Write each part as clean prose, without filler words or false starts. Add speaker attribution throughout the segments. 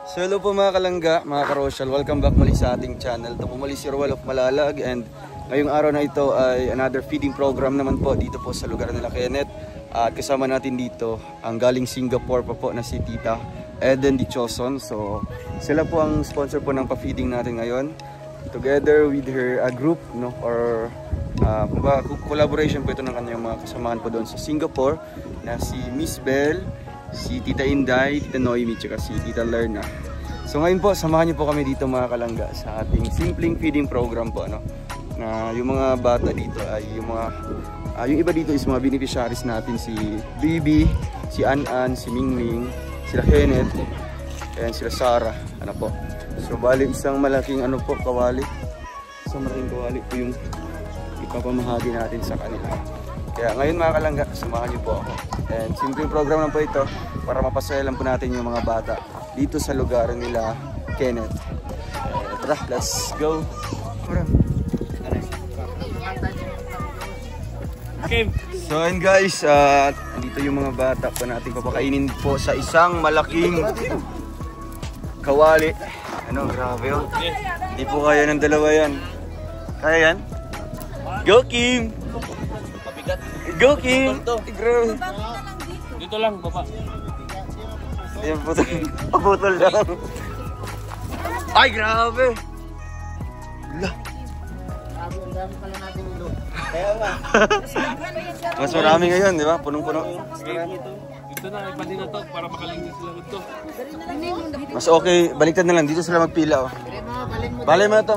Speaker 1: So hello po mga kalangga, mga karosyal, welcome back muli sa ating channel. Ito po muli si Roel of Malalag, and ngayong araw na ito ay another feeding program naman po dito po sa lugar nila Kenneth. At kasama natin dito ang galing Singapore pa po na si Tita Eden Dichoson. So sila po ang sponsor po ng pa-feeding natin ngayon, together with her group, no, or collaboration po ito ng kanyang mga kasamahan po doon sa Singapore na si Miss Bell, si Tita Inday, Tita Noemi, tsaka si Tita Lerna. So ngayon po, samahan niyo po kami dito mga kalangga sa ating simpleng feeding program po, no? Na yung mga bata dito ay yung mga yung iba dito is mga beneficiaries natin, si Bibi, si An-An, si Mingming, sila Kenneth, and sila Sarah, ano po. So bali isang malaking ano po, kawali. Isang malaking kawali po yung ipapamahagi natin sa kanila. Kaya ngayon mga kalangga, samahan niyo po ako. And simpleng program lang po ito para mapasaya lang po natin yung mga bata dito sa lugar nila Kenneth. Tara, let's go!
Speaker 2: Okay.
Speaker 1: So and guys, dito yung mga bata po natin papakainin po sa isang malaking kawali. Ano, grabe oh. Hindi po kaya ng dalawa yan. Kaya yan? Go Kim! Go Kim! Grabe!
Speaker 2: Dito lang, baba.
Speaker 1: Ayan, putol lang. Ay, grabe!
Speaker 3: Ang dami pala natin ilo. Kaya nga.
Speaker 1: Mas marami ngayon, di ba? Punong-puno.
Speaker 2: Dito na, ibali na to para makalinis sila dito.
Speaker 1: Mas okay, baliktad na lang. Dito sila magpila. Oh. Balay mo na ito,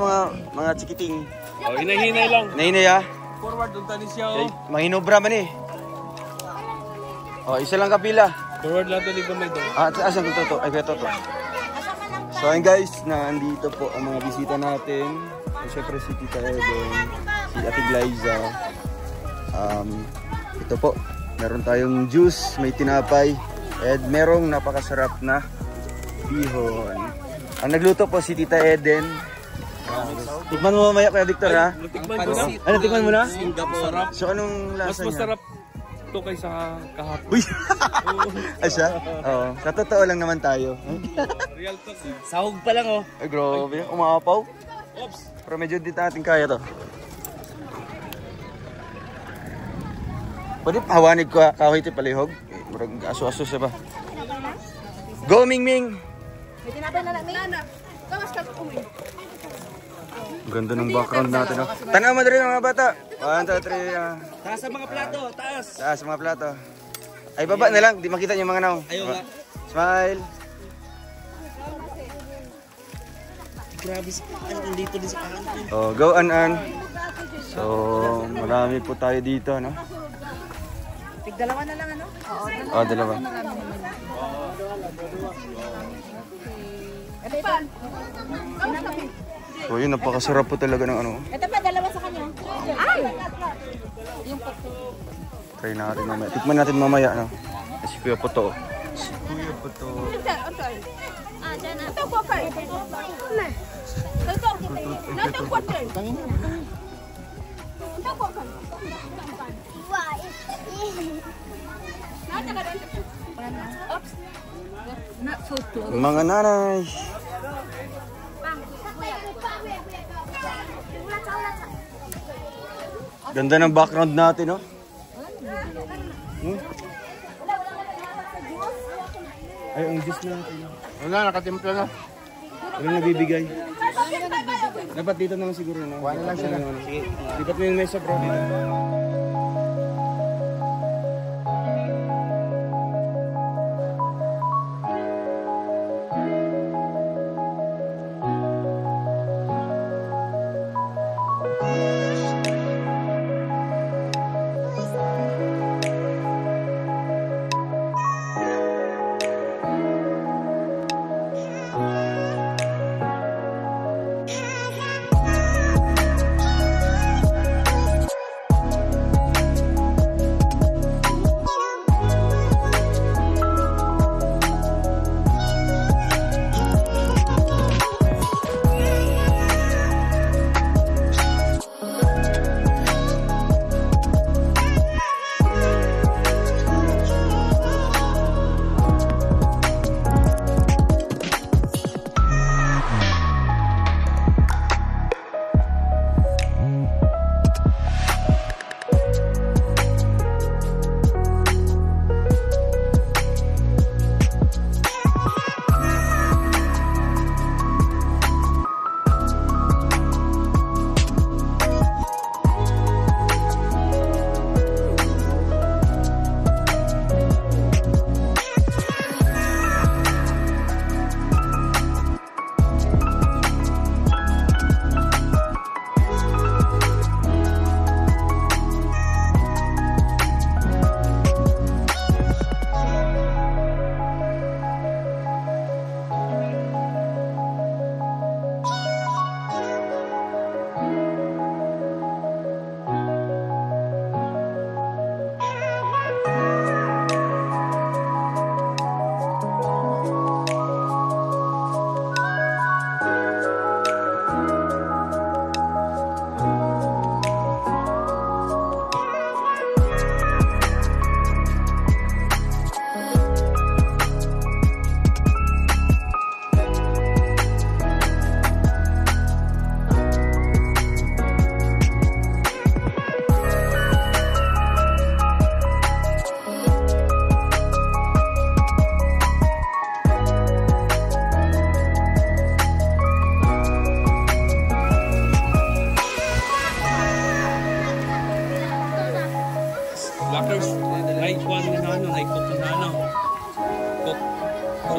Speaker 1: mga chikiting.
Speaker 2: Oh, hinahinay lang.
Speaker 1: Nahinay ah.
Speaker 2: Forward, doon tayo siya. Oh.
Speaker 1: Mahinobra man eh. Oh, isa lang kapila.
Speaker 2: Forward lang tayo kamay doon.
Speaker 1: Asan ko to? Ay, kaya to. So ayun guys, nandito po ang mga bisita natin. Siyempre si Tita Eden, si Ate Glyza. Ito po, meron tayong juice, may tinapay, at merong napakasarap na bihon. Ang nagluto po si Tita Eden. Tikman mo mamaya Kuya Victor ha?
Speaker 2: Tikman mo na.
Speaker 1: Ano, tikman mo na?
Speaker 2: Masarap.
Speaker 1: So anong lasa niya?
Speaker 2: Mas masarap ito kaysa kahapon.
Speaker 1: Uy! Ay siya? Oo. Sa totoo lang naman tayo.
Speaker 2: Real talk.
Speaker 3: Sahog pa lang oh.
Speaker 1: Ay grabe, umapaw.
Speaker 2: Oops.
Speaker 1: Pero medyo di natin kaya to. Pwede hawanig ko kahoy ito palihog. Murag aso-aso siya ba? Go Mingming!
Speaker 4: May tinapay na lang, Nana. Kamas ka uwi.
Speaker 1: Ganda ng background natin. Oh. Tanaw mo rin mga bata. 1, 2, 3.
Speaker 3: Taas sa mga plato, taas.
Speaker 1: Taas mga plato. Ay baba na lang, di makita niyo mga naong.
Speaker 3: Ayaw nga.
Speaker 1: Smile.
Speaker 3: Grabe sa kanan, dito din sa kanan.
Speaker 1: Oh, go An-An. So, marami po tayo dito, no?
Speaker 4: Tig-dalawa na lang, ano? Oo.
Speaker 1: Oh, dalawa.
Speaker 4: Ito pa.
Speaker 1: So, yun, napakasarap po talaga ng ano.
Speaker 4: Ito pa, dalawa sa kanya. Ay! Yung pato.
Speaker 1: Try natin mamaya. Tikman natin mamaya, no? Si Kuya Puto. Si Kuya Puto.
Speaker 4: Ah, dyan na. Ito po, Kay. Ito. Ito po, Kay. Ito po, Kay. Oops. Not so close.
Speaker 1: Mga nanay. Ganda ng background natin, no? Ay, ang juice natin.
Speaker 3: Wala, nakatimpla na.
Speaker 1: Walang nabibigay. Dapat dito naman siguro, no?
Speaker 3: Wala lang sila.
Speaker 1: Sige. Lipat mo yung mesa, bro.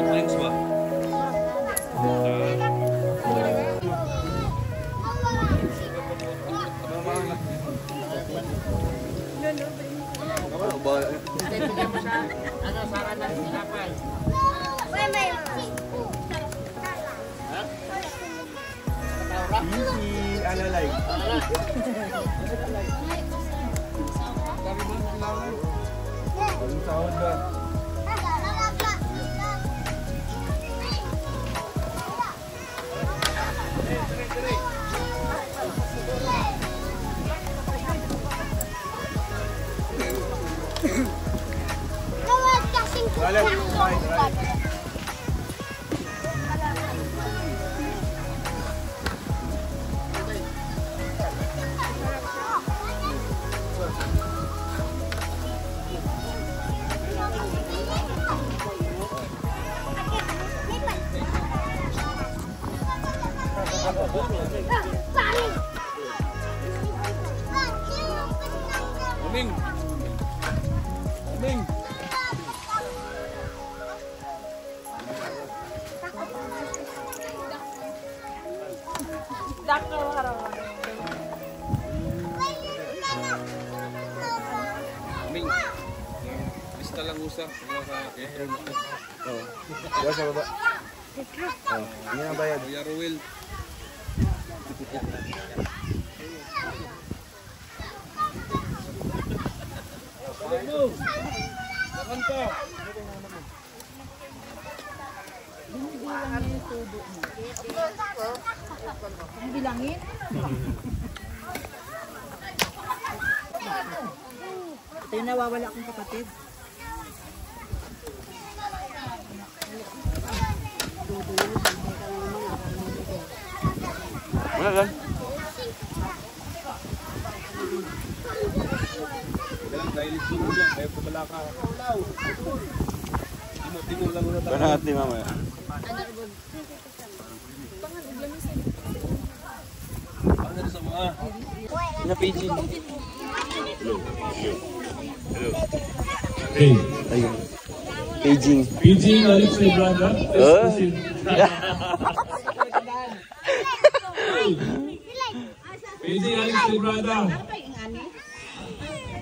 Speaker 2: Soft drinks ba? Aming! Aming! Aming! Bista lang usap.
Speaker 1: Oo. Diba sa baba? Oo. Hindi na bayad.
Speaker 2: Kuya Ruel.
Speaker 4: Bilangin?
Speaker 3: Ito yung nawawala akong kapatid.
Speaker 1: Wala lang.
Speaker 2: Dahil sumo lang, kaya pabala ka. Timo lang muna tayo.
Speaker 1: Banat ni mamaya.
Speaker 2: Ano sa mga?
Speaker 1: Ina PG.
Speaker 5: Hey,
Speaker 1: Ayun. Paging.
Speaker 5: PG Alex Librada. PG Alex Librada.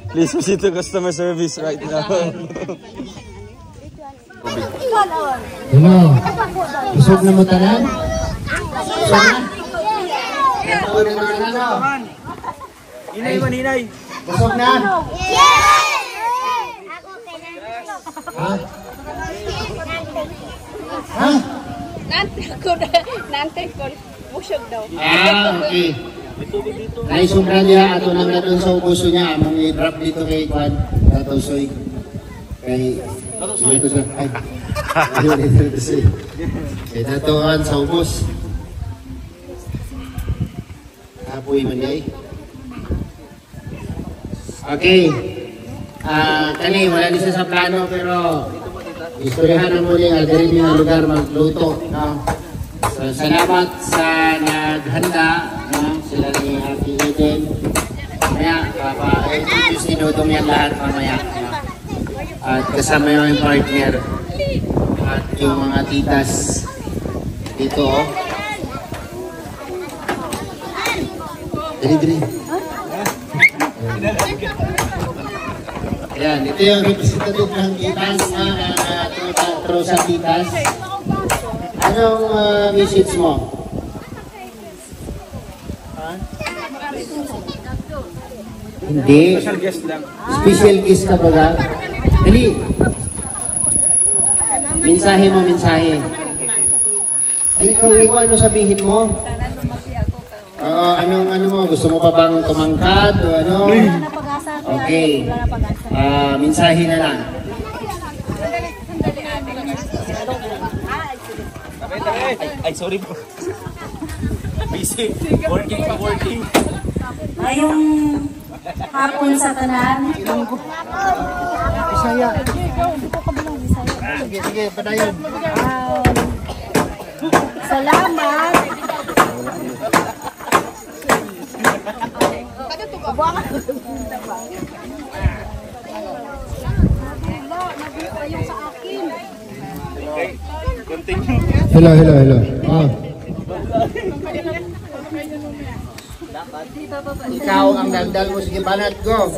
Speaker 1: Please proceed to customer service right now.
Speaker 6: Hello. Busog na mo tanan?
Speaker 1: Hinay man, hinay.
Speaker 6: Busog na? Ha? Ha?
Speaker 4: Nante ko. Busog daw.
Speaker 6: Okay. Naisubra niya ato nang naton sa ubuso niya among i-drop dito kay Kwan Tatosoy. Kay dito sa ay. Ayun dito sa. Kay Tatoan sa ubos. Apoy man day. Okay. Kani wala ni sa plano pero istoryahan ang muling algorithm ng lugar magluto. No? So, salamat sa naghanda. No? Sila ni Happy Eden. Mamaya, papa-introduce ni Dudong yan lahat mamaya. No? At kasama yung partner. At yung mga titas dito. Oh. Dali. Ayan, ito yung representative ng titas Trosa Titas. Anong message mo? Hindi.
Speaker 1: Special guest lang.
Speaker 6: Special guest ka ba? Dali. Mensahe mo, mensahe. Ay, ikaw, ano sabihin mo? Ano mo? Gusto mo pa bang tumangkad o ano? Okay. Mensahe na lang.
Speaker 1: Ay, sorry po. Busy. Working.
Speaker 7: Ngayong hapon sa tanan.
Speaker 6: Bisaya. Sige, padayon.
Speaker 7: Salamat.
Speaker 4: Nagbuka yung sa akin.
Speaker 6: Hello. Oh. Ikaw ang daldal mo. Sige, banat ko.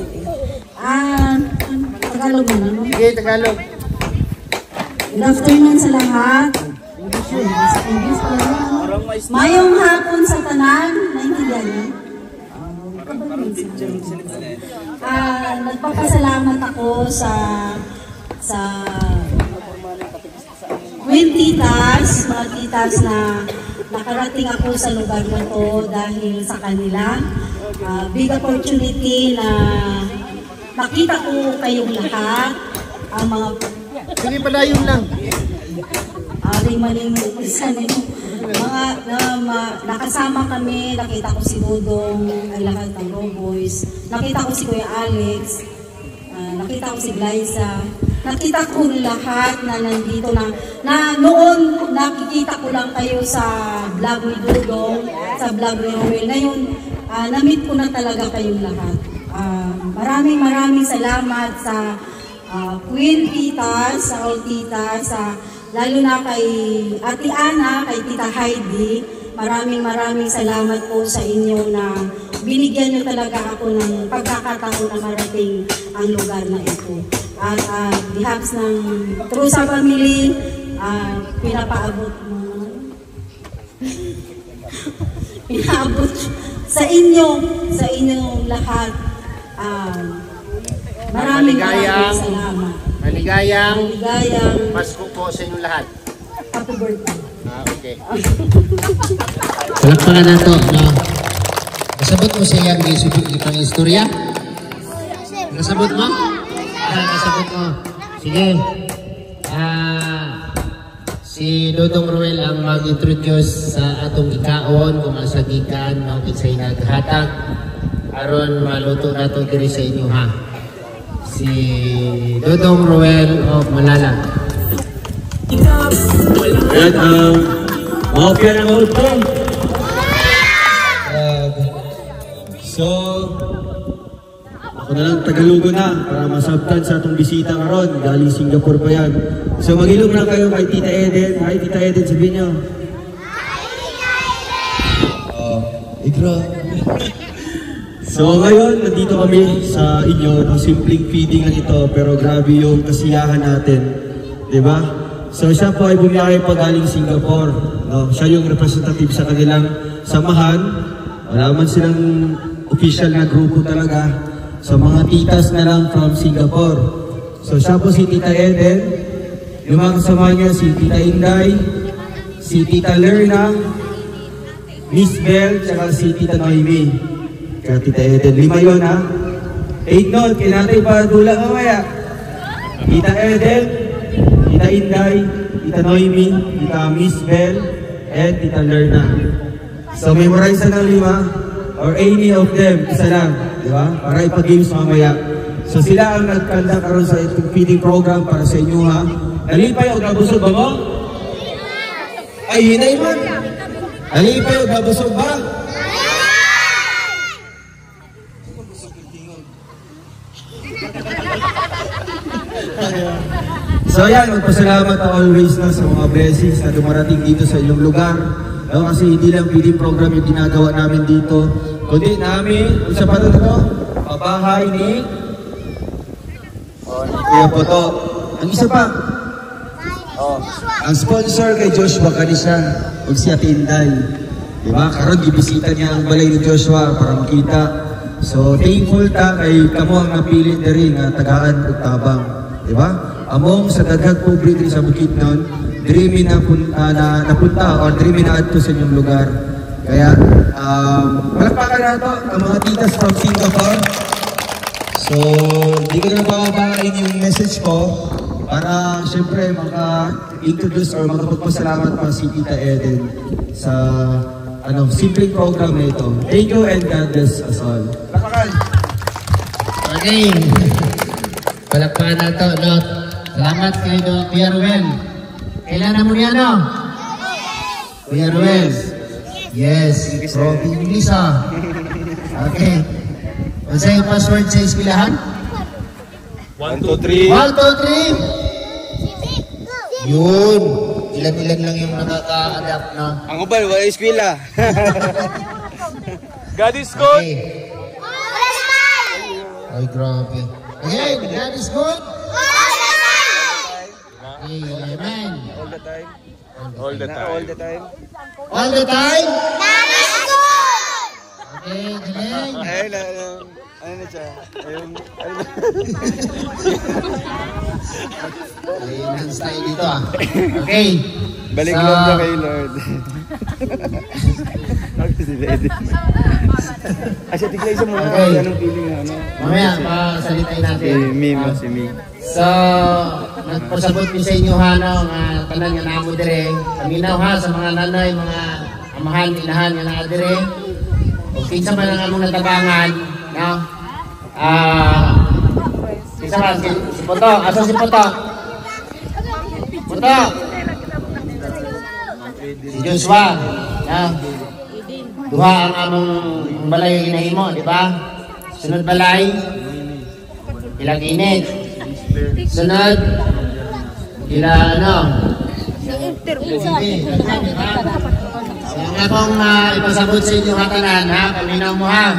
Speaker 7: Tagalog na naman.
Speaker 6: Sige, Tagalog.
Speaker 7: Good afternoon sa lahat. Mayong hapon sa tanan. Naintindihan niyo? Nagpapasalamat ako sa mga titas na nakarating ako sa lugar na to dahil sa kanila. Big opportunity na makita ko kayong lahat. Ang mga
Speaker 6: Sige, palayon lang.
Speaker 7: maling mga nakasama kami, nakita ko si Dudong, ay lahat ng Roboys, nakita ko si Kuya Alex, nakita ko si Glyza, nakita ko lahat na nandito na noon nakikita ko lang kayo sa vlog ni Dudong, sa vlog ni Roel. Ngayon, na-meet ko na talaga kayong lahat. Maraming salamat sa Queen Titas, sa all Titas, lalo na kay Ate Ana, kay Tita Heidi. Maraming salamat po sa inyo na binigyan nyo talaga ako ng pagkakataon na marating ang lugar na ito. At behalf ng Trusa Family, pinapaabot sa inyong lahat. Maraming salamat.
Speaker 6: Maligayang Pasko po sa inyong lahat.
Speaker 7: Happy birthday.
Speaker 6: Okay. Palakpakan na ito. No? Kasabot mo siya yung ipang istorya? Kasabot mo? Kasabot mo. Sige. Si Dudong Roel ang mag-introduce sa atong ikaon kung asa gikan ang sa naghatag aron maluto na ito diri sa inyo ha. Si Dudong Roel of Malalag.
Speaker 5: Ayan, mafia ng auto. So, ako na lang Tagalogo na para masabtan sa atong bisita karon. Galing Singapore pa yan. So, mag-ilog na kayo kay Tita Eden. Hi, Tita Eden, sabihin nyo. So ngayon, nandito kami sa inyo, no, simpleng feeding lang ito, pero grabe yung kasiyahan natin, di ba? So siya po ay bumiyahe pa galing Singapore, no? Siya yung representative sa kanilang samahan, wala man silang official na grupo talaga, so mga titas na lang from Singapore. So siya po si Tita Eden, yung mga kasama niya si Tita Inday, si Tita Lerna, Miss Bell, tsaka si Tita Noemi. Kaya Tita Eden, 5 yun ha. Take note, kinatay pa dula mamaya. Tita Eden, Tita Inday, Tita Noemi, Tita Miss Bell, and Tita Lerna. So memorize na ng 5 or any of them, isa lang, di ba? Para ipag-games mamaya. So sila ang nagkanda karon sa itong feeding program para sa inyo ha. Nalipay o gabusog ba mo? Ay, hinay man. Nalipay o gabusog ba? So ayan, magpasalamat ako always na sa mga blessings na dumarating dito sa inyong lugar. No, kasi hindi lang feeding program yung ginagawa namin dito, kundi namin, isa pa ito, pabahay ni Kuya Poto. Ang isa pa, ang sponsor kay Joshua kanisa, huwag siya Tinday. Diba? Karon gibisita niya ang balay ni Joshua para makita. So thankful ta kay kamo ang napili na rin na tagaan ug tabang. Diba? Among sa daghang pobre diri sa Bukidnon, diri mi napunta or diri mi naadto sa inyong lugar. Kaya palakpakan nato ang mga titas from Singapore. So di ko na bababain yung message ko para siyempre maka-introduce or makapagpasalamat pa si Tita Eden sa simpleng program na ito. Thank you and God bless us all. Palakpakan!
Speaker 6: Okay. Palakpakan na ito, no? Salamat kay Kuya Ruel. Kailan mo niya, no? Kuya Ruel. Yes. From English, ha? Okay. Ano sa yung password sa eskwelahan?
Speaker 2: 1, 2, 3.
Speaker 6: 1, 2, 3. Yun. ilan-ilan lang yung nakaka-adapt, no?
Speaker 1: Ang ubal, wala eskwela.
Speaker 2: God is good!
Speaker 6: Okay. Ay, grabe. Again, God is good. Okay, amen.
Speaker 1: All the time.
Speaker 2: All the time.
Speaker 1: All the time.
Speaker 6: All the time? Okay, galing.
Speaker 1: Ay, ano na siya? Ayun, ano na?
Speaker 6: Enhance tayo dito ah. Okay.
Speaker 1: Balik
Speaker 6: So,
Speaker 1: lang ka kay Lord. Ako si Lady. Asya, tiglay sa mga
Speaker 6: Okay.
Speaker 1: anong feeling na ano?
Speaker 6: mamaya, pasalitain natin.
Speaker 1: Si Mim, si Mim.
Speaker 6: So, nagpasabot ko sa inyo ha, no, nga tanan nga namo dire. Paminaw ha sa mga nanay, mga amahan, inahan nga naa dire. O kinsa man ang among natabangan, no? Kinsa man si Poto, asa si Poto? Poto. Si Joshua, no? Duha ang among balay ginahimo, di ba? Sunod balay, ilang init. Sunod, ila ano? Ang akong ipasabot sa inyo hatanan, ha? Paminaw mo ha?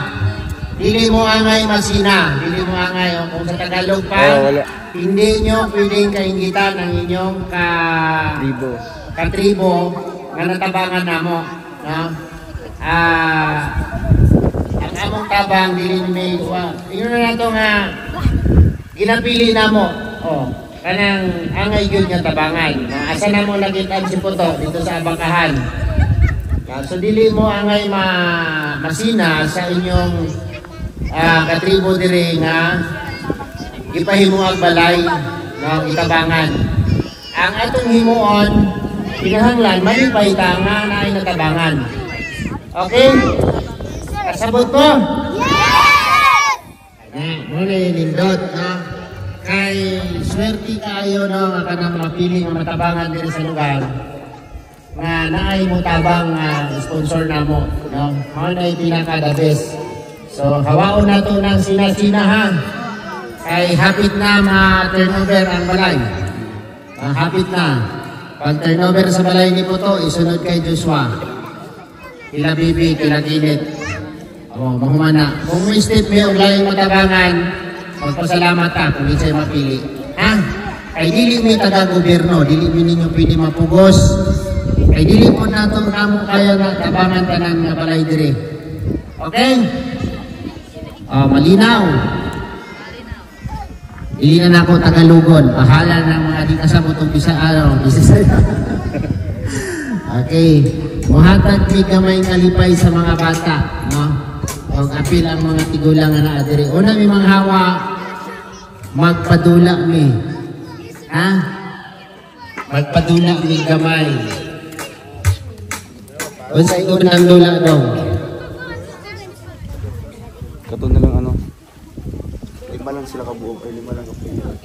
Speaker 6: Dili mo angay masina, dili mo angay. O, kung sa Tagalog pa,
Speaker 1: wala.
Speaker 6: hindi nyo pwedeng kaingitan ang inyong
Speaker 1: Libo.
Speaker 6: katribo nga natabangan namo. No? Ang among tabang, dili nyo may kuha. Tingnan na ito nga, ginapili na mo. Oh, kanang angay yun nga tabangan. Asa na mo nagitan si Poto dito sa Abangkahan. So dili mo angay masina sa inyong katribo diri nga ipahimo ang balay ng itabangan. Ang atong himuon kinahanglan malipay ta nga naay natabangan. Okay? Kasabot mo? Muli nindot, no? Kay swerte kayo, no? Nga kanang mapili nga matabangan din sa lugar nga naay mo tabang sponsor na mo, no? Mga na pinaka-the best. So, hawaon na to ng sina-sina, ha? Kay hapit na ma-turnover ang balay. Hapit na. Pag turnover sa balay ni Poto, isunod kay Joshua. Kila Bibi, kila Kinit. Oh, mahumana. Kung may step may uglayong matabangan, magpasalamat ka kung hindi sa'yo mapili. Ha? Kay dili may taga-gobyerno, dili mo ninyo pwede mapugos. Kay dili po na ito kamo kaya na tabangan ka ng balay dire. Okay? Oh, malinaw. Dili na ako Tagalugon. Bahala ng mga di kasabot ang bisa araw. Okay. Muhatag may kamay kalipay sa mga bata, no? O apil ang mga tigulang na adiri. Una may mga hawa, magpadula mi. Ha? Magpadula mi gamay. Unsay unang dula daw?
Speaker 1: Kato na lang ano. 5 lang sila kabuo. 5 lang kabuo.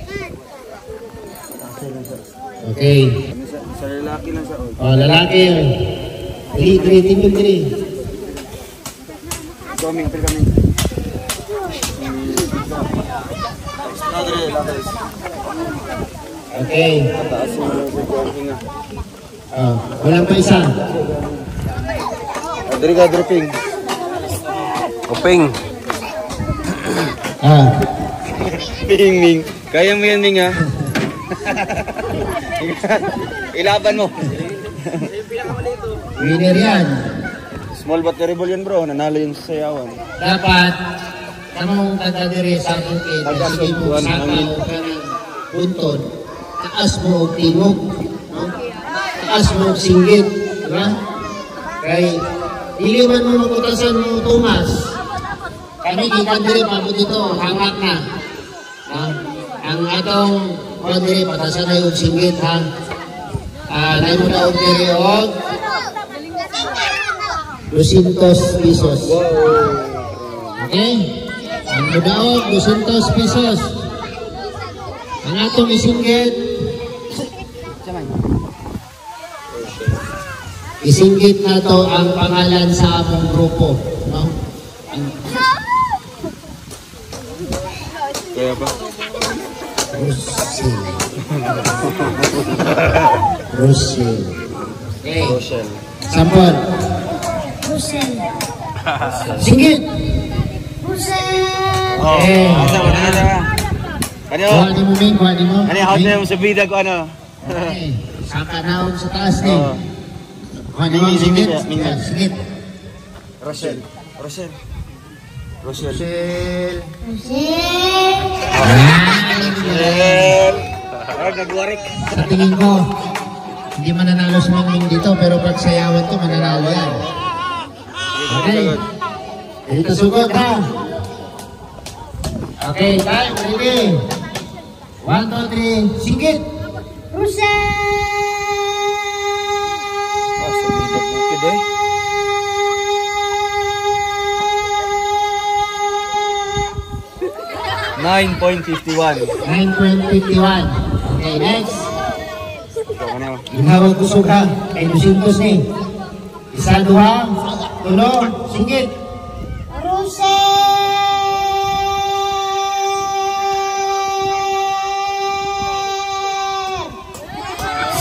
Speaker 6: Okay.
Speaker 1: Sa lalaki lang sa
Speaker 6: O, lalaki. Dili, timing dili.
Speaker 1: Coming, pero kami.
Speaker 6: Okay.
Speaker 1: Taas mo lang sa jumping ah.
Speaker 6: Walang pa isa.
Speaker 1: Adri ka, dropping. Openg. Ming, Ming. Kaya mo yan, Ming, ha? Ilaban mo.
Speaker 6: Winner yan.
Speaker 1: Small but terrible yan, bro. Nanalo yung sayawan.
Speaker 6: Dapat, kamong taga-dire sa bukid, sige mo saka o kanang bunton, taas mo o timog, no? Taas mo o singgit, diba? Kay, iliwan mo magkutasan mo Tomas. Kami gikan dire pabot dito, hangat na. No? Ang atong o dire, patasan na yung singgit, ha? Nahin mo na o dire o 200 pesos. Okay? Ang mudaog, 200 pesos. Ang atong isinggit, isinggit na to ang pangalan sa among grupo. No?
Speaker 1: Kaya pa?
Speaker 6: Rochelle. Okay.
Speaker 1: Rochelle.
Speaker 6: Sampol.
Speaker 4: Rochelle.
Speaker 6: Singgit.
Speaker 4: Rochelle.
Speaker 6: Okay.
Speaker 1: Asa mo na?
Speaker 6: Kuha ni mo, Ming. Kuha ni mo.
Speaker 1: Ano yung houseman mo sa bida ko ano?
Speaker 6: Okay. Saka naon sa taas ni.
Speaker 1: Oo.
Speaker 6: Kuha ni mo, singgit.
Speaker 1: Ming.
Speaker 6: Singgit.
Speaker 1: Rochelle. Rochelle. Rochelle.
Speaker 6: Rochelle.
Speaker 1: Rochelle. Ah, nagwarik.
Speaker 6: Sa tingin ko, hindi mananalo si Ming dito, pero pag sayawan to, mananalo yan. Okay. Dito sugot ha. Okay, time, ready. 1, 2, 3, singgit.
Speaker 1: Ah, sumida bukid eh. $9.51.
Speaker 6: 9.51. Okay, next.
Speaker 1: Ikaw ka na mo.
Speaker 6: Ginawag kusog ha. Kay 200 ni. Isa, duha, tulo, singgit.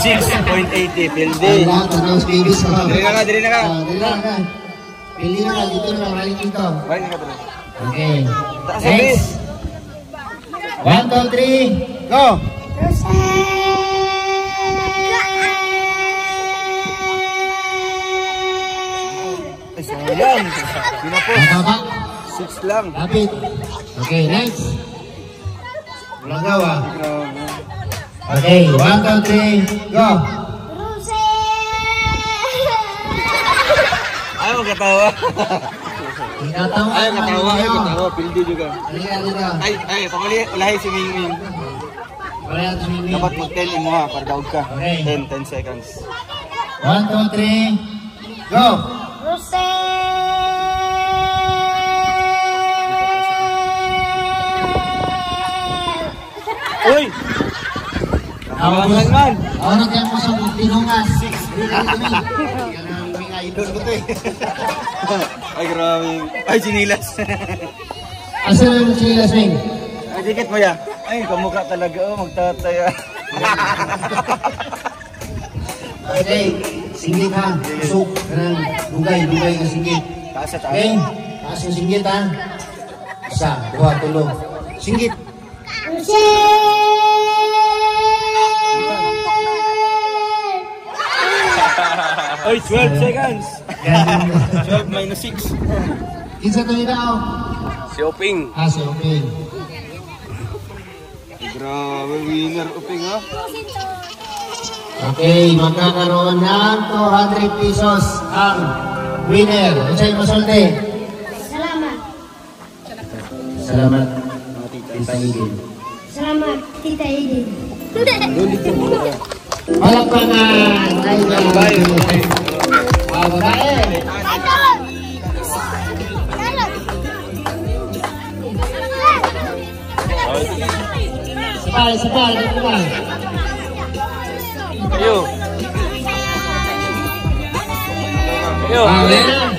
Speaker 1: 6.80 pildi.
Speaker 6: Wala, tanong sa babies.
Speaker 1: Dili na ka, dili na ka.
Speaker 6: Dili na ka. Pili na ka, dito na, maling dito.
Speaker 1: Balik na ka dali.
Speaker 6: Okay.
Speaker 1: Taas sa bis.
Speaker 6: Next. 1, 2, 3, go!
Speaker 1: Ay, sayang. Pinapos.
Speaker 6: Mababa.
Speaker 1: 6 lang.
Speaker 6: Lapit. Okay, next. Walang gawa. Okay, 1, 2, 3, go!
Speaker 1: Ayaw katawa.
Speaker 6: Tinatawa.
Speaker 1: Ayaw katawa. Ayaw katawa. Pildi juga.
Speaker 6: Halika dito.
Speaker 1: Ay, pamali. Ulahi si Ming Ming.
Speaker 6: Wala yan si Mimi.
Speaker 1: Dapat mag-10 mo ha, para daog ka.
Speaker 6: Okay.
Speaker 1: 10 seconds.
Speaker 6: 1, 2, 3, go!
Speaker 1: Uy! Nakawangan man!
Speaker 6: Ako na kayo mo sa tinungas.
Speaker 1: Idol ko to eh. Ay, grabe. Ay, sinilas.
Speaker 6: Asa na yung sila, Swing?
Speaker 1: Ay, dikit mo ya. Ay, kamukha talaga. Oh, magtataya.
Speaker 6: Okay, singgit ha. Usok. Kanang dugay ka singgit.
Speaker 1: Taas sa taas.
Speaker 6: Okay, taas yung singgit ha. Isa, dua, tulo. Singgit.
Speaker 1: Ay, 12 seconds. 12 minus 6.
Speaker 6: Kinsa to nila o?
Speaker 1: Si Oping.
Speaker 6: Ah, si Oping.
Speaker 1: Grabe, winner Oping ha.
Speaker 6: Okay, magkakaroon ng 200 pesos ang winner. Ano sa'yo masolde?
Speaker 4: Salamat.
Speaker 6: Salamat. Tita Idin.
Speaker 4: Salamat, Tita Edin.
Speaker 6: Palakpakan! Ay, babae. Ah, babae. Sabay, dito ba?
Speaker 1: Ayo. Ayo.
Speaker 6: Ah, wala na.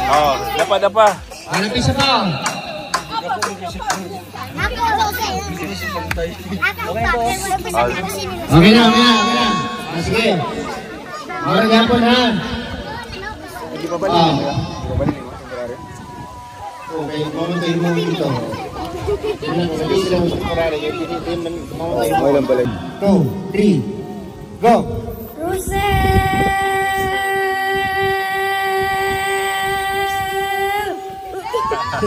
Speaker 1: Oh, dapat apa?
Speaker 6: Hanap isa pa. Okay na. Ah, sige. Mga gapon ha.
Speaker 1: Hindi pa balik.
Speaker 6: Ah.
Speaker 1: Hindi pa balik.
Speaker 6: Okay, mamatay mo dito. Sabi sila mo sa Ferrari.
Speaker 1: Okay lang balik.
Speaker 6: 2, 3, go!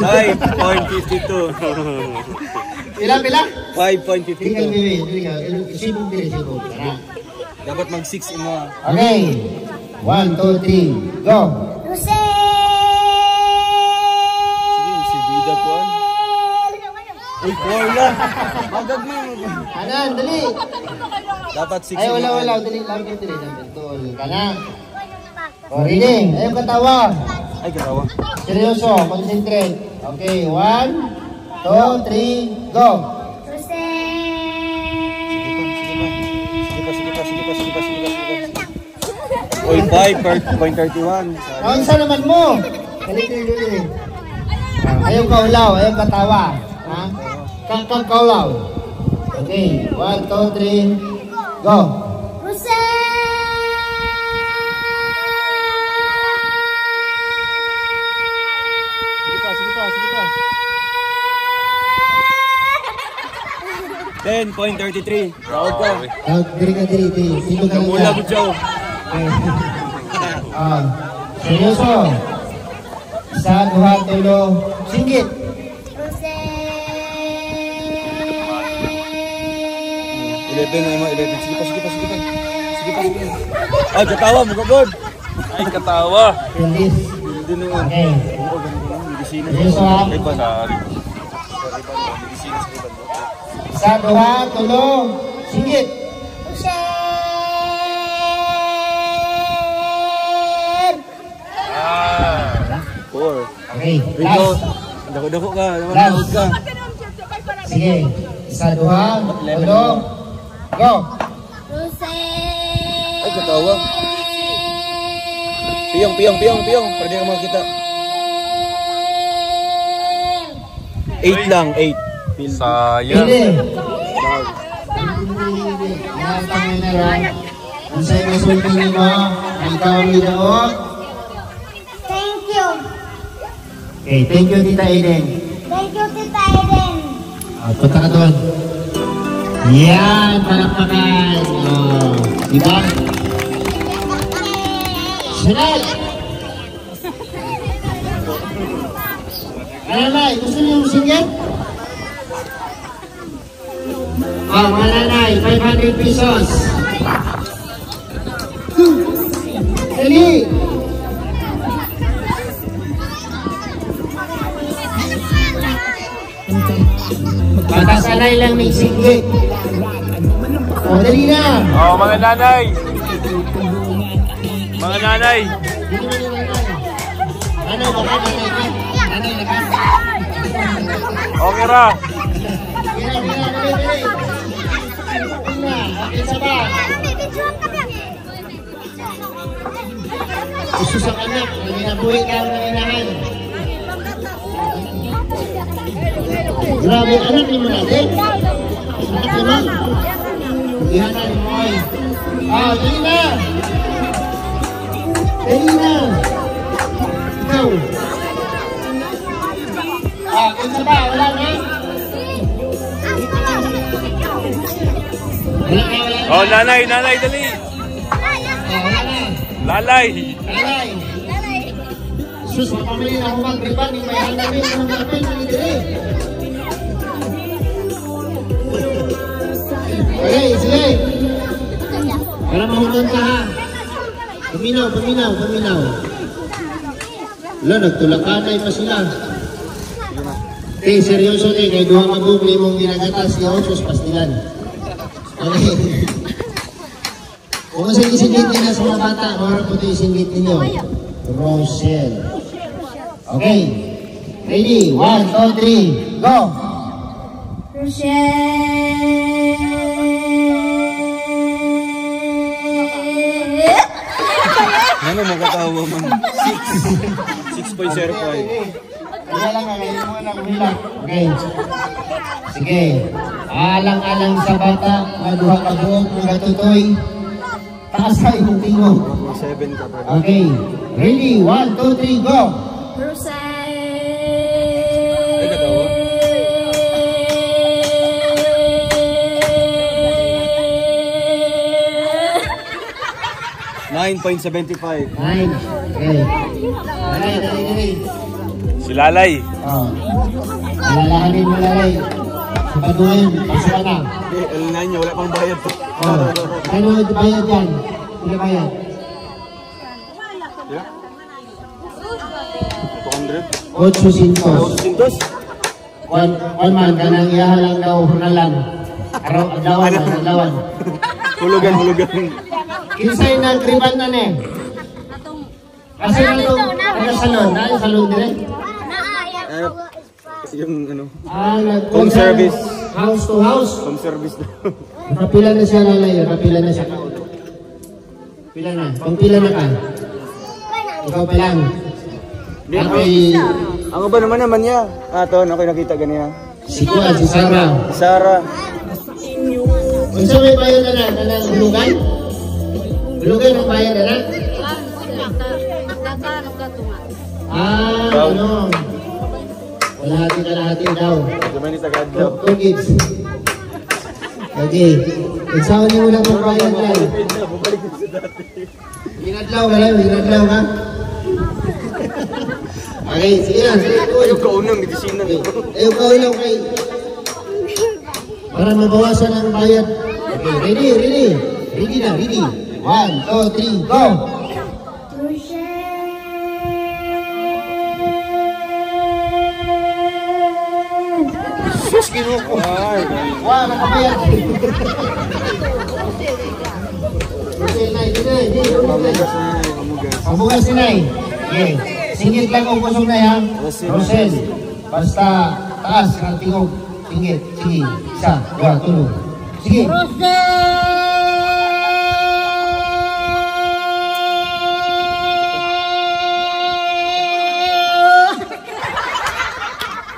Speaker 1: Ay, 0.52.
Speaker 6: Pila?
Speaker 1: 5.52.
Speaker 6: Dili ka. Isipin pili.
Speaker 1: Dapat mag-6 mo.
Speaker 6: Okay. 1, 2, 3, go!
Speaker 1: Sige, si Bida ko an. Ay, 4 lang. Magag mo.
Speaker 6: Kanan, dali!
Speaker 1: Dapat 6.
Speaker 6: Ay, wala. Dali lang. Dali. Betul. Kanan. O, reading. Ayaw katawa.
Speaker 1: Ay, garawa.
Speaker 6: Seryoso. Concentrate. Okay. 1, 2, 3, go!
Speaker 1: Sige pa. Oy, 5.31.
Speaker 6: Ang sa naman mo. Dali. Ayaw kaulaw. Ayaw katawa. Ha? Kaulaw. Okay. 1, 2, 3, go!
Speaker 2: Sige pa.
Speaker 1: 10.33. Proud ka.
Speaker 6: Diri. Sino ka
Speaker 1: Mula mo, Joe.
Speaker 6: Seryoso. Isa, duha, tulo, singgit.
Speaker 1: 11 na mo, 11. Sige pa. Ay, katawa mo, God.
Speaker 2: Ay, katawa.
Speaker 6: Release.
Speaker 1: Hindi na nga.
Speaker 6: Okay.
Speaker 1: Medisina.
Speaker 6: Seryoso ha.
Speaker 1: Ay, ba?
Speaker 6: Isa, duha, tulo, singgit.
Speaker 1: 4.
Speaker 6: Okay,
Speaker 1: Rico,
Speaker 6: last.
Speaker 1: dako ka.
Speaker 6: Last.
Speaker 1: Ka.
Speaker 6: Sige. Isa, duha, tulo, go.
Speaker 1: Ay, katawa. Piyong. Para di ka makakita. 8 lang, 8.
Speaker 2: Sayang.
Speaker 6: Hindi. Yan, Panginoon. Ang sa'yo masulti niyo mo, ay ikaw ang lidaot.
Speaker 4: Thank you.
Speaker 6: Okay, thank you, Tita Eden.
Speaker 4: Thank you, Tita Eden.
Speaker 6: Punta ka doon. Yan, palakpakan. Diba? Sunod! Nanay, gusto niyo yung singgit? Mga nanay, 500 pesos. Dali! Patasanay lang may singgit. O, dali na!
Speaker 2: Oh, mga nanay. Mga nanay.
Speaker 6: Nanay, baka nanay ka. Nanay na ka.
Speaker 2: Okay ra.
Speaker 6: Dali. Isa ba? Isus ang anak, naginabuhi ka ang naninahan. Grabe, anak ni mo natin. Anak naman. Ihanan mo ay. Dali na! Dali na! Ikaw! Isa ba? Wala na?
Speaker 2: Oh, nanay, dali.
Speaker 6: Wala na.
Speaker 2: Lalay.
Speaker 6: Alay! Sus, mapamili na akong magriban, yung may handamin, yung magriban, yung dili. Okay, sige. Para mahunan ka ha. Paminaw. Wala, nagtulakanay pa sila. Seryoso kay duha mabubli mong ginagatas siya osos pastilan. Okay. Kung kasi isingit nila sa mga bata, marap po ito isingit ninyo. Rochelle. Okay. Ready? 1, 2, 3, go!
Speaker 1: Ano mo katawa man? 6.05.
Speaker 6: Kaya lang, ngayon mo na kumila. Okay. Sige. Alang-alang sa bata, maduha ka buong mga tutoy. Taasay mong tingog.
Speaker 1: 7 ka pa.
Speaker 6: Okay. Ready? 1, 2, 3, go!
Speaker 1: Ay, katawa. $9.75.
Speaker 6: 9. Okay. Dali.
Speaker 2: Si Lalay.
Speaker 6: Alalahanin mo lalay. Sa paduhin, pasok na.
Speaker 1: Alinahan niya, wala pang bayad.
Speaker 6: Ano bayad yan? Ano bayad? 800.
Speaker 1: 200?
Speaker 6: One man, kanang iyahalang daw hunalan. Araw-dawan.
Speaker 1: Hulugan.
Speaker 6: Kinsay na kriban na ne? Kasi na ito, salon. Naan yung salon dire?
Speaker 1: Yung ano,
Speaker 6: Home
Speaker 1: service.
Speaker 6: House to house.
Speaker 1: home service na.
Speaker 6: Kapila na siya lalay. Kapila na siya. Pila na. Kung pila na ka. Ikaw pa lang. Okay.
Speaker 1: Ang ba naman niya? Ito, ako nakita ganyan.
Speaker 6: Si Kuan, si Sarah.
Speaker 1: Sarah.
Speaker 6: Kung sa may bayo na lang, hulugan? Dulugan ang bayan na? Ano? Kalahati daw. Two gigs. Okay. Igsawan niyo muna pang bayan na. Hinadlaw ka? Okay, sige na.
Speaker 1: Yung kaunang medisina nito.
Speaker 6: Yung kaunang kay... Para mabawasan ang bayad. Okay, ready. Ready na. 1, 2, 3, go!
Speaker 1: Sus, ginuko.
Speaker 6: Wah, nakabayad. Pamugas si Nay. Okay. Singit lang kung kusog na yan. Rosel. Basta taas ang tingog. Singit. Sige. 1, 2, tulog. Sige. Rosel!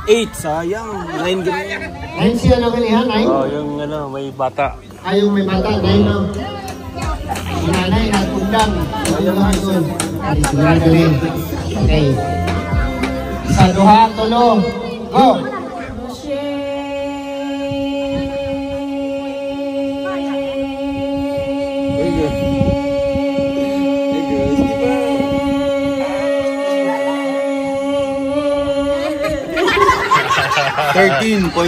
Speaker 1: 8, sayang. 9 ganyan.
Speaker 6: 9 siya na kanihan, 9?
Speaker 2: Oh, yung ano, may bata.
Speaker 6: Ayaw may bata, 9 no? Si nanay nagundang. Ayaw mga ito. Sigurado rin. Okay. 1, 2, 3, go!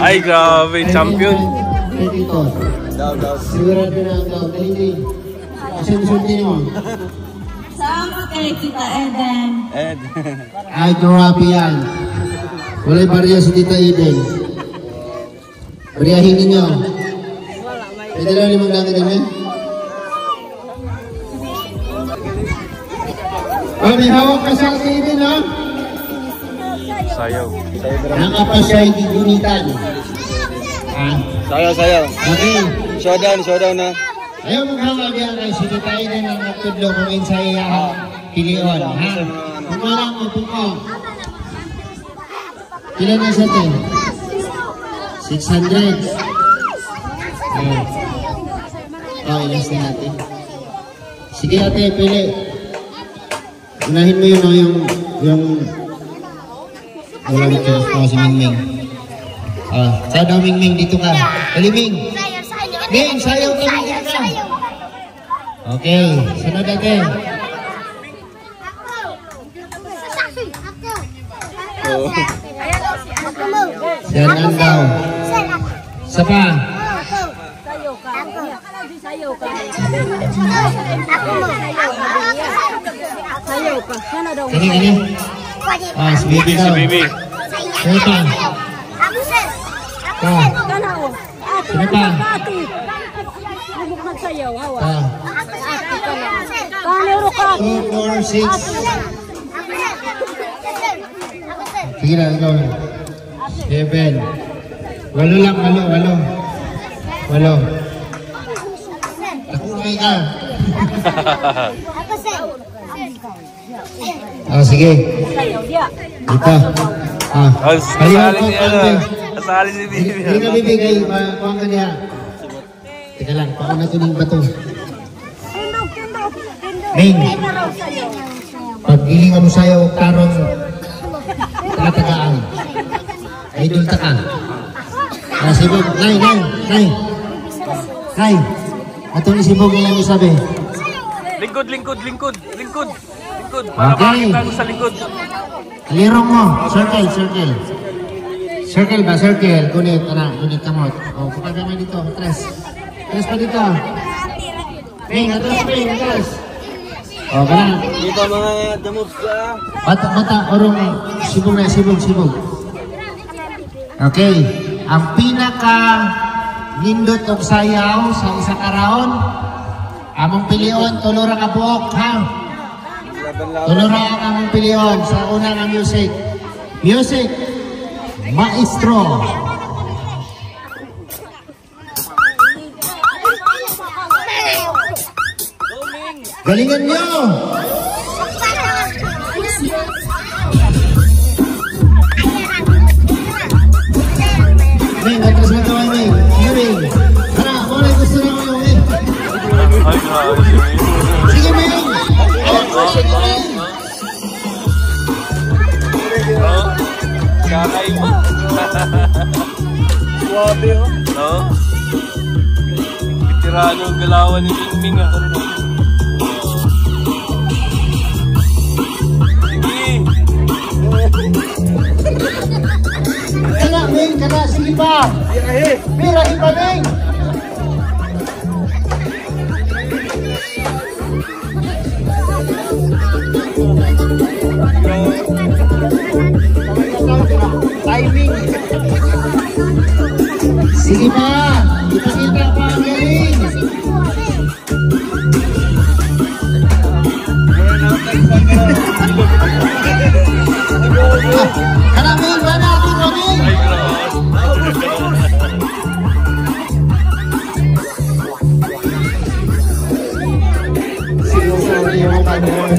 Speaker 2: Ay, grabe, champion.
Speaker 6: Dito. Sigurado na ang daw. Dali. Asin-suntin mo.
Speaker 7: Sama kay Tita Eden.
Speaker 6: Ay, grabe yan. Wala'y barya si Tita Eden. Baryahin ninyo. Pwede lang limang gamit namin. Oh, may hawak ka sa si Eden, no?
Speaker 2: Sayaw.
Speaker 6: Nakapa siya hindi gunitan.
Speaker 1: Sayaw.
Speaker 6: Okay.
Speaker 1: Showdown na.
Speaker 6: Ayaw mong hawag yan kay si Tita Eden ang nagtudlo kung insaya pilion. Kung walang upuko. Ilan na sa 10? 600. Ilas na natin. Sige ate, pili. Unahin mo yung wala dito ako si Mingming. Saan daw Mingming? Dito ka. Dali Ming. Ming, sayaw ka Ming. Dito ka. Okay, sunod natin. Siyan ang daw. Sapa.
Speaker 4: Sayaw ka. Sana daw.
Speaker 6: Kini. Si Bibi daw. Sino pa?
Speaker 4: Kana o.
Speaker 6: Sino pa?
Speaker 4: Lubog magsayaw, hawa.
Speaker 6: Ate
Speaker 4: ka na. Kanero ka.
Speaker 6: 2, 4, 6. Sige na, ikaw. 7. 8 lang, 8. Nakulay ka. Sige. Ito.
Speaker 2: Kasali si Bibi.
Speaker 6: Hindi ka bibigay. Kuhaan ka niya. Teka lang, paano na ito ng bato? Ming. Pag ilingan mo sa'yo, tarong tatagaan. Idol ta ka. Sibog. Nay. Atong isibog nilang isabi.
Speaker 2: Lingkod.
Speaker 6: Okay.
Speaker 2: Makakita ko sa likod.
Speaker 6: Alirong mo. Circle. Circle ba? Circle. Gunit kamot. O, kapag naman dito. Tres pa dito. Ming, atras. O, kana.
Speaker 1: Dito mga the moves ka.
Speaker 6: Mata. Orong. Sibog. Okay. Ang pinaka nindot og sayaw sa isa ka round. Among pilion, tulura ka buok, ha? Tulura ang among pilion sa unang ang music. Music, maestro. Galingan nyo! Ming, atras lang kaway, Ming. Ming, tara, muna gusto na ko yung Ming.
Speaker 2: Ay, grabe si Bibi. Kakaiba.
Speaker 3: Suwabe, oh.
Speaker 2: No? Veterano ang galawan ni Mingming, ah.
Speaker 6: Kana, Ming, kana, sige pa. Birahi pa, Ming.
Speaker 3: Timing.
Speaker 6: Sige pa. Ipakita pa ang galing. Kana, Ming, kana, Ming.
Speaker 2: Ay, grabe.
Speaker 6: Sinusuri yung kanyon.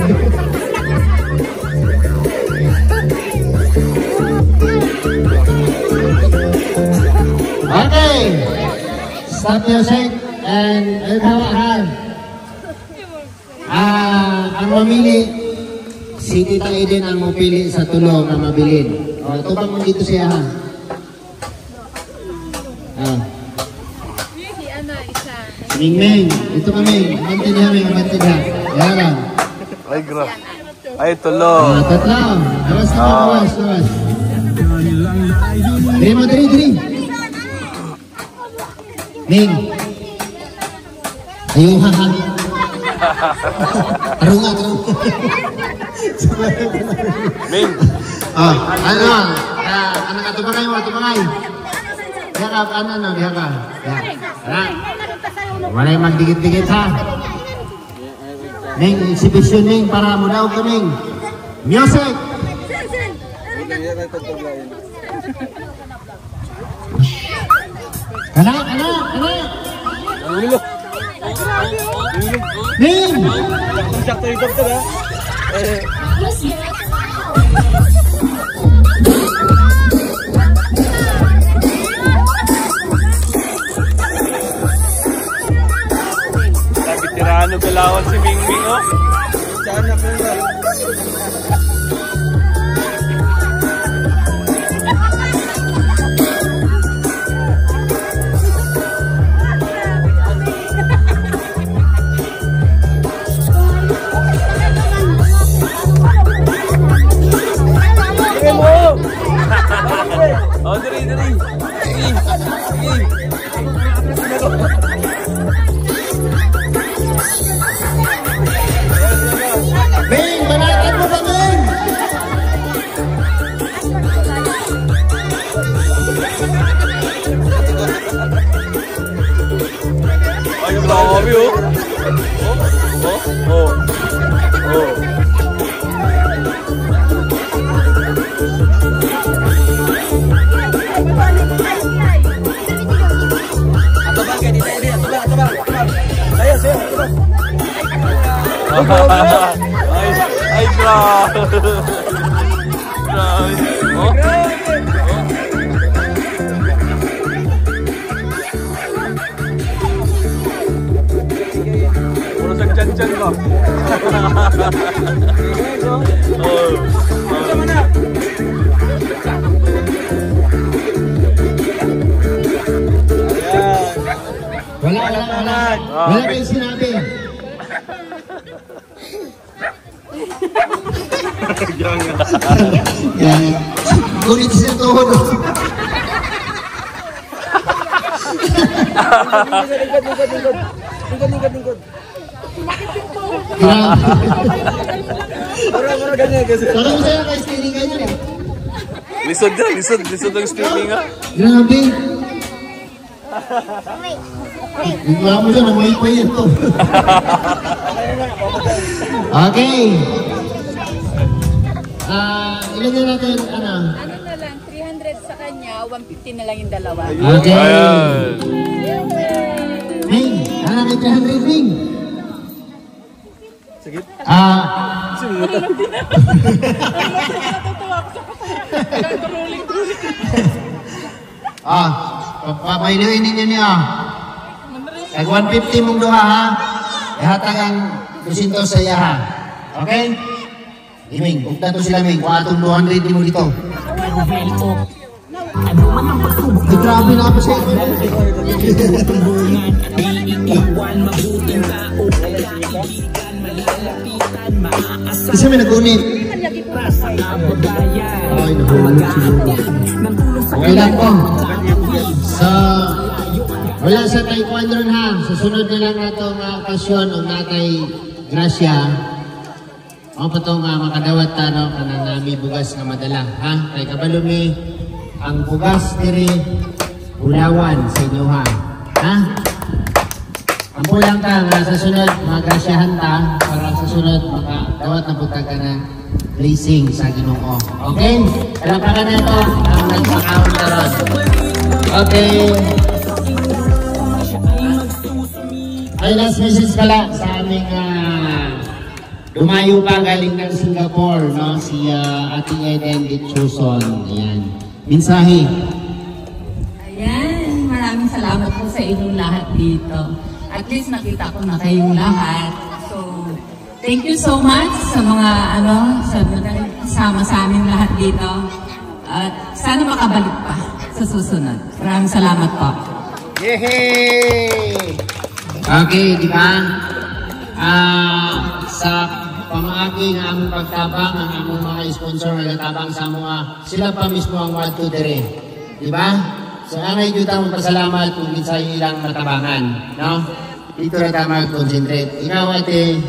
Speaker 6: Okay. Stop music and hawakan. Ang mamili, si Tita Eden ang mapili sa tulong na mabilin. O, tubang mo dito siya, ha? Mingming, ito kami. Mantindihan, Ming, mantindihan. Yan lang.
Speaker 2: Ay, grabe. Ay, tulo.
Speaker 6: Tatlo. Awas na, awas. Diri mo, diri. Ming. Ayun, ha. Arunga.
Speaker 2: Ming.
Speaker 6: Ano ka, tumangay. Dihakap, dihakap. Wala yung magdikit-dikit, ha. Ming, exhibition, Ming, para mo daw ka, Ming. Music! Kana! Ming!
Speaker 3: Sakto yung doktor, ha?
Speaker 2: Veterano galawan si Mingming, oh.
Speaker 3: Sana ko na.
Speaker 2: Oh, diri.
Speaker 6: Ming, banatan mo ka, Ming!
Speaker 2: Ay, grabe, oh. Oh. Ay, grabe. Oh. Puro sagjan-jan ko.
Speaker 6: Wala kayo sinabi. Yan. Ngunit siya tuhod.
Speaker 3: Lingkod.
Speaker 6: Parang ganyan kasi. Parang saya kayo stealing ganyan, eh.
Speaker 2: Lisod ang streaming, ha.
Speaker 6: Grabe. Wala mo dyan, namuhay pa yan to. Okay. Ilagay natin, ano?
Speaker 4: Ano na lang, 300 sa kanya, 150 na lang yung dalawa.
Speaker 6: Okay.
Speaker 2: Ayan.
Speaker 6: Ming, ano natin 300, Ming?
Speaker 3: Sige.
Speaker 6: Papailuin ninyo niya. Tag 150 mong duha, ha? Ihatag ang 200 sa iya, ha? Okay? Ming, kung tato sila, Ming, kung atong 200 mo dito. Ay, grabe na ako siya. Kasi may nag-unit. Ay, nahulog siguro. Okay lang po. So, wala sa taekwondo ha. Susunod na lang na itong okasyon o natay Gracia. Ako pa itong makadawat tano ka ng nami bugas na madala. Ha? Kay kabalumi, ang bugas diri ulawan sa inyo ha. Ha? Ang pulang ka nga sa sunod, mag-grasyahan ta para sa sunod makadawat na punta ka ng blessing sa Ginoo. Okay? Kalapakan na ito ang nagpakaon na ron. Okay. Ay, last message pala sa aming lumayo pa galing ng Singapore, no? Si Ating Eden Ditchuson. Ayan. Mensahe.
Speaker 8: Ayan, maraming salamat po sa inyong lahat dito. At least nakita ko na kayong lahat. So, thank you so much sa mga sa kasama sa amin lahat dito. At sana makabalik pa sa susunod. Maraming salamat po.
Speaker 6: Yehey! Okay, di ba? Sa pamaagi ng aming pagtabang, ang aming mga sponsor na natabang sa mga, sila pa mismo ang 1, 2, 3. Di ba? So, anay jutang pasalamat kung sa ilang matabangan. No? Dito na tayo mag-concentrate. Ikaw, ate,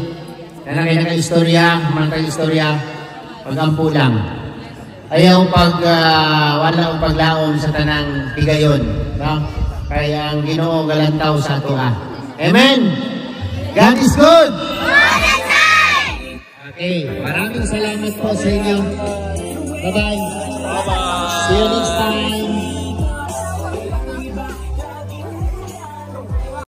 Speaker 6: na naka-istorya, mantag-istorya, pag-ampo lang. Ayaw wala ang paglaom sa tanang higayon. No? Kaya ang Ginoo galantaw sa ato. Amen! God is good! All the time! Okay, maraming salamat po sa inyo. Bye-bye! Bye-bye! See you next time!